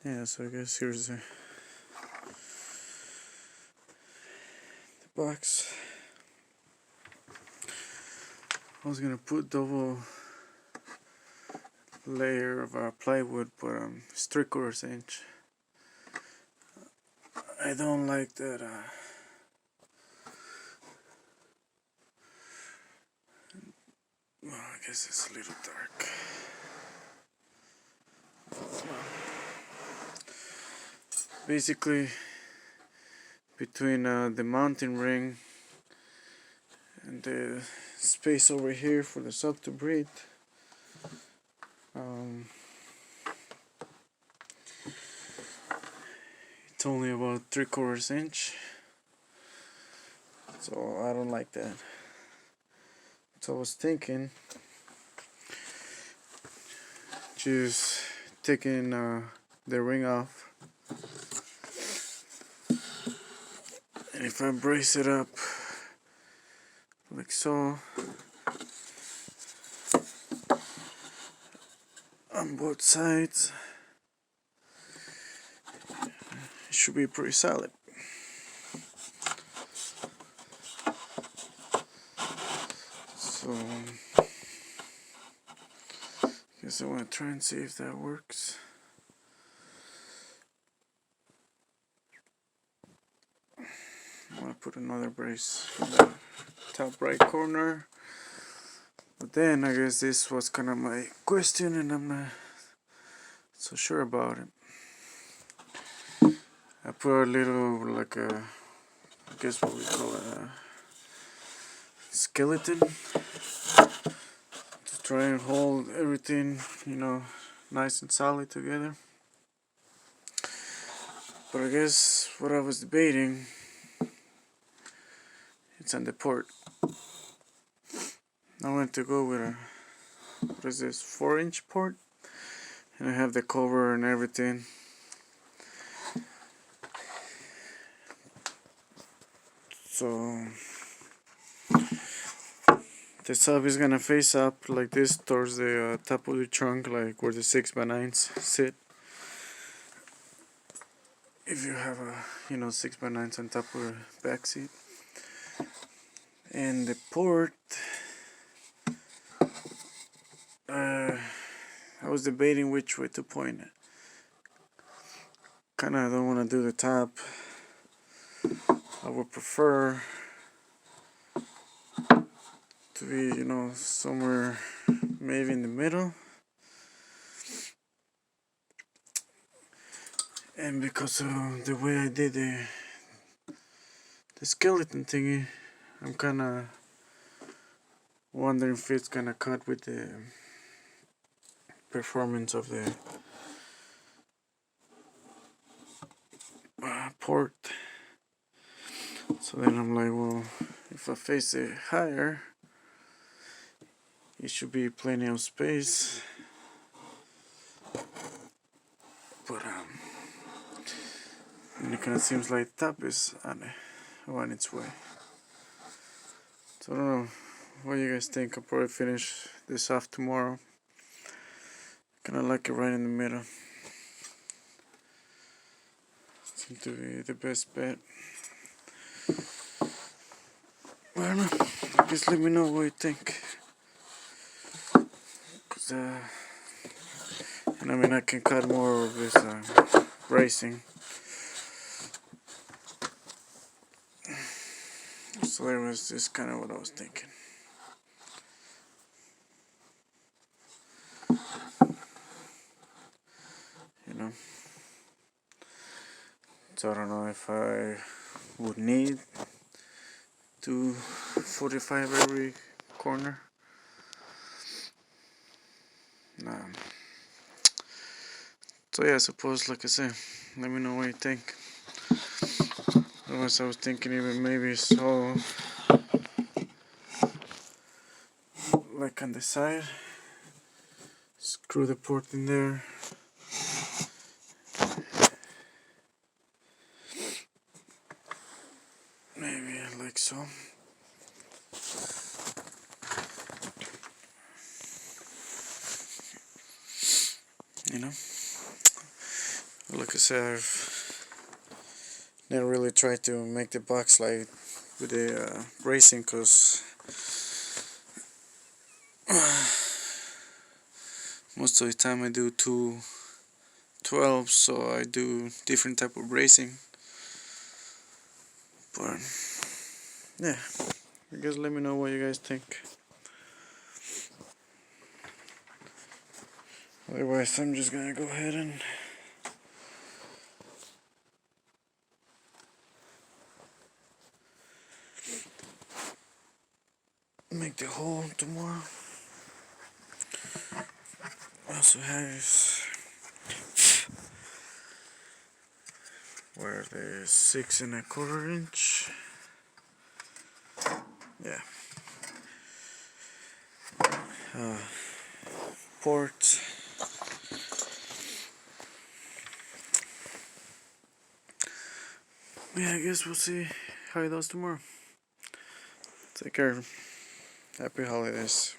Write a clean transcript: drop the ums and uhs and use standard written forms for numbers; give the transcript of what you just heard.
Yeah, so I guess here's the box. I was gonna put double layer of plywood, but it's 3/4 inch. I don't like that. Well, I guess it's a little dark. Basically, between the mounting ring and the space over here for the sub to breathe, it's only about 3/4 inch, so I don't like that. So I was thinking just taking the ring off, and if I brace it up like so on both sides, it should be pretty solid. So guess I want to try and see if that works. I want to put another brace in the top right corner, but then I guess this was kind of my question and I'm not so sure about it. I put a little, like a, I guess what we call a skeleton, to try and hold everything, nice and solid together. But I guess what I was debating, it's on the port. I went to go with a, what is this, 4-inch port, and I have the cover and everything. So the sub is gonna face up like this towards the top of the trunk, like where the 6x9s sit. If you have a 6x9s on top of the back seat, and the port, I was debating which way to point it. Kinda don't want to do the top. I would prefer to be, somewhere maybe in the middle. And because of the way I did the skeleton thingy, I'm kinda wondering if it's gonna cut with the performance of the port. So then I'm like, well, if I face it higher, it should be plenty of space. But and it kind of seems like the top is on its way. So I don't know what you guys think. I'll probably finish this off tomorrow. Kind of like it right in the middle. Seems to be the best bet. I don't know. Just let me know what you think. Cause and I mean, I can cut more of this bracing. So that was just kind of what I was thinking. So I don't know if I would need to 45 every corner. So yeah, I suppose, like I said, let me know what you think. Otherwise, I was thinking even maybe so, like on the side, screw the port in there. Maybe like so. Like I said, I've never really tried to make the box like with the bracing, because most of the time I do 212, so I do different type of bracing. But yeah, I guess let me know what you guys think. Otherwise, I'm just gonna go ahead and make the hole tomorrow. Also has where the 6¼ inch. Yeah. Port. Yeah, I guess we'll see how it does tomorrow. Take care. Happy holidays.